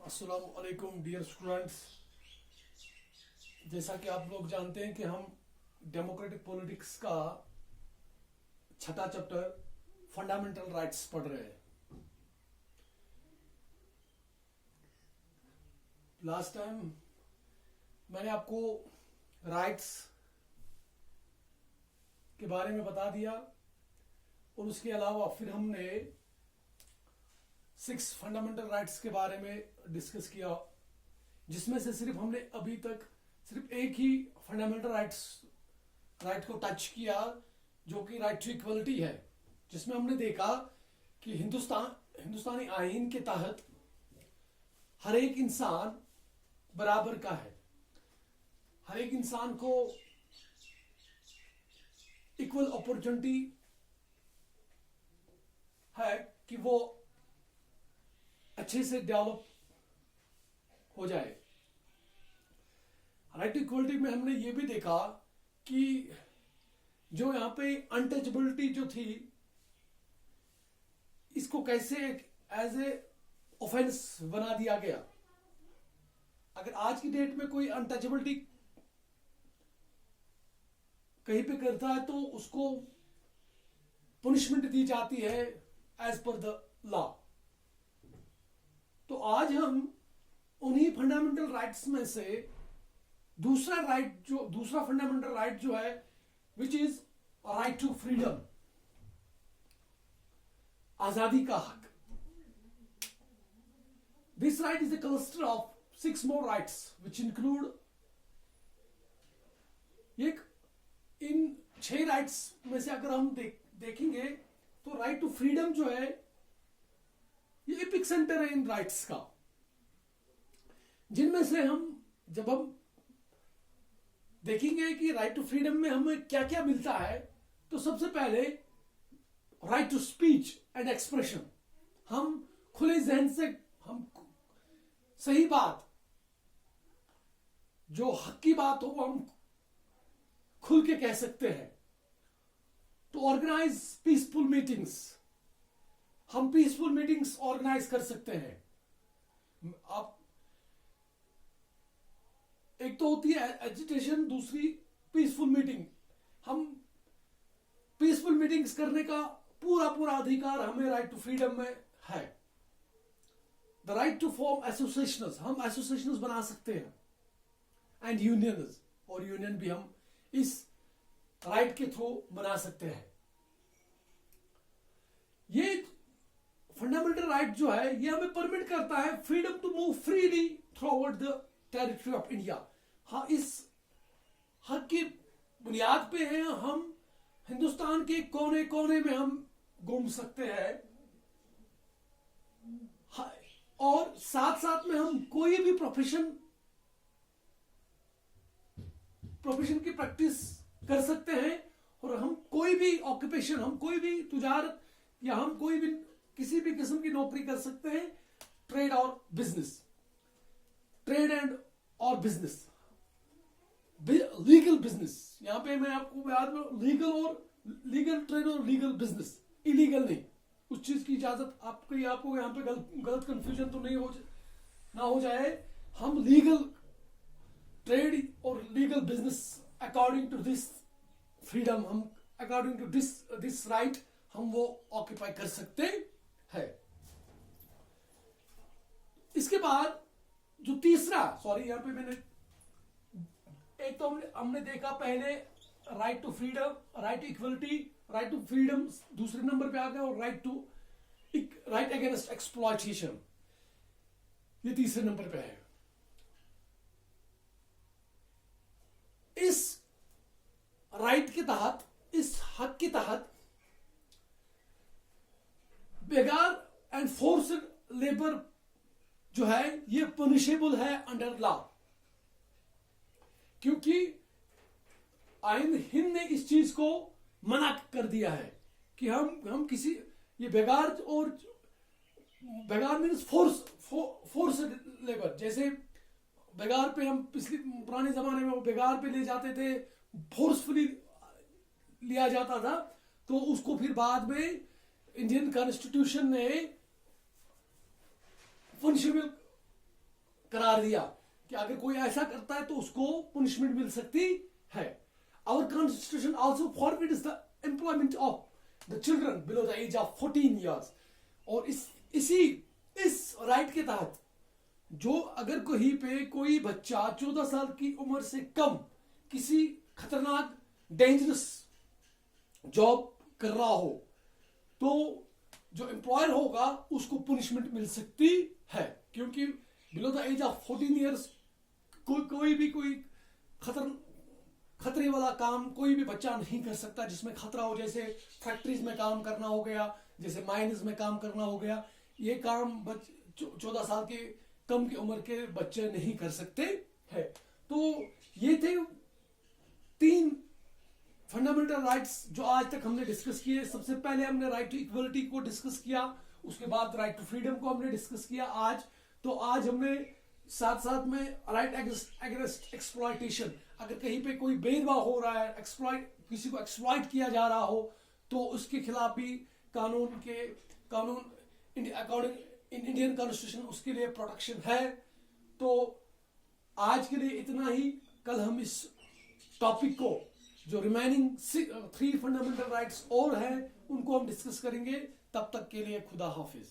अस्सलाम वालेकुम dear students. जैसा कि आप लोग जानते हैं कि हम डेमोक्रेटिक पॉलिटिक्स का छठा चैप्टर फंडामेंटल राइट्स पढ़ रहे हैं। लास्ट टाइम मैंने आपको राइट्स के बारे में बता दिया और उसके अलावा फिर हमने 6 फंडामेंटल राइट्स के बारे में डिस्कस किया, जिसमें से सिर्फ हमने अभी तक सिर्फ एक ही फंडामेंटल राइट को टच किया, जो कि राइट टू इक्वलिटी है, जिसमें हमने देखा कि हिंदुस्तानी आईन के तहत हर एक इंसान बराबर का है। हर एक इंसान को इक्वल अपॉर्चुनिटी है कि वो अच्छे से डेवलप हो जाए। राइट टू इक्वलिटी में हमने ये भी देखा कि जो यहाँ पे अनटचेबिलिटी जो थी, इसको कैसे एज ए ऑफेंस बना दिया गया। अगर आज की डेट में कोई अनटचेबिलिटी कहीं पे करता है तो उसको पनिशमेंट दी जाती है एज पर द लॉ। तो आज हम उन्हीं फंडामेंटल राइट्स में से दूसरा फंडामेंटल राइट जो है, which is right to freedom, आजादी का हक। This right is a cluster of 6 more rights which include इन 6 राइट्स में से अगर हम देखेंगे तो राइट टू फ्रीडम जो है, ये एपिक सेंटर है इन राइट्स का, जिनमें से जब हम देखेंगे कि राइट टू फ्रीडम में हमें क्या क्या मिलता है, तो सबसे पहले right to speech and expression. हम खुले जहन से हम सही बात, जो हक की बात हो, हम खुल के कह सकते हैं। टू ऑर्गेनाइज पीसफुल मीटिंग्स, हम पीसफुल मीटिंग्स ऑर्गेनाइज कर सकते हैं। आप एक तो होती है एजिटेशन, दूसरी पीसफुल मीटिंग। हम पीसफुल मीटिंग्स करने का पूरा अधिकार हमें राइट टू फ्रीडम में है। The right to form associations, हम एसोसिएशंस बना सकते हैं, एंड यूनियंस, और यूनियन भी हम इस राइट के थ्रू बना सकते हैं। ये फंडामेंटल राइट जो है, ये हमें परमिट करता है freedom to move freely throughout the territory of India. हाँ, इस हक की बुनियाद पे है हम हिंदुस्तान के कोने कोने में हम घूम सकते हैं, और साथ साथ में हम कोई भी प्रोफेशन की प्रैक्टिस कर सकते हैं, और हम कोई भी ऑक्यूपेशन, हम कोई भी तुजारत, या हम कोई भी किसी भी किस्म की नौकरी कर सकते हैं। ट्रेड और बिजनेस, ट्रेड एंड और बिजनेस, लीगल बिजनेस। यहां पे मैं आपको याद में लीगल ट्रेड और लीगल बिजनेस, इलीगल नहीं। उस चीज की इजाजत आपको यहां पे गलत कंफ्यूजन तो नहीं हो जाए। हम लीगल ट्रेड और legal business according to this freedom, हम अकॉर्डिंग टू दिस राइट हम वो ऑक्यूपाई कर सकते हैं। इसके बाद जो यहां पे मैंने एक तो हमने देखा पहले right to freedom, right to equality, right to freedom दूसरे नंबर पे आ गया, और राइट अगेंस्ट एक्सप्लॉयटेशन ये तीसरे नंबर पे है। इस राइट के तहत, इस हक के तहत बेगार एंड फोर्स्ड लेबर जो है, ये पनिशेबल है अंडर लॉ, क्योंकि आइन हिंद ने इस चीज को मना कर दिया है कि हम किसी, ये बेगार मीन्स फोर्स लेबर। जैसे बेगार पे हम पुराने जमाने में वो बेगार पे ले जाते थे, फोर्सफुली लिया जाता था, तो उसको फिर बाद में इंडियन कॉन्स्टिट्यूशन ने पनिशेबल करार दिया कि अगर कोई ऐसा करता है तो उसको पनिशमेंट मिल सकती है। Our constitution also forbids the employment of the children below the age of 14 years. और इस राइट के तहत जो अगर कहीं पे कोई बच्चा 14 साल की उम्र से कम किसी खतरनाक डेंजरस जॉब कर रहा हो तो जो एम्प्लॉयर होगा उसको पनिशमेंट मिल सकती है, क्योंकि below the age of 14 years कोई खतरे वाला काम कोई भी बच्चा नहीं कर सकता जिसमें खतरा हो, जैसे फैक्ट्रीज में काम करना हो गया, जैसे माइंस में काम करना हो गया। ये काम 14 साल के कम की उम्र के बच्चे नहीं कर सकते हैं। तो ये थे 3 फंडामेंटल राइट्स जो आज तक हमने डिस्कस किए। सबसे पहले हमने राइट टू इक्वलिटी को डिस्कस किया, उसके बाद राइट टू फ्रीडम को हमने डिस्कस किया आज हमने साथ साथ में राइट अगेंस्ट एक्सप्लॉयटेशन, अगर कहीं पे कोई भेदभाव हो रहा है, किसी को एक्सप्लॉइट किया जा रहा हो तो उसके खिलाफ भी कानून इंडियन कॉन्स्टिट्यूशन उसके लिए प्रोटेक्शन है। तो आज के लिए इतना ही। कल हम इस टॉपिक को जो रिमेनिंग 3 फंडामेंटल राइट्स और हैं उनको हम डिस्कस करेंगे। तब तक के लिए खुदा हाफिज।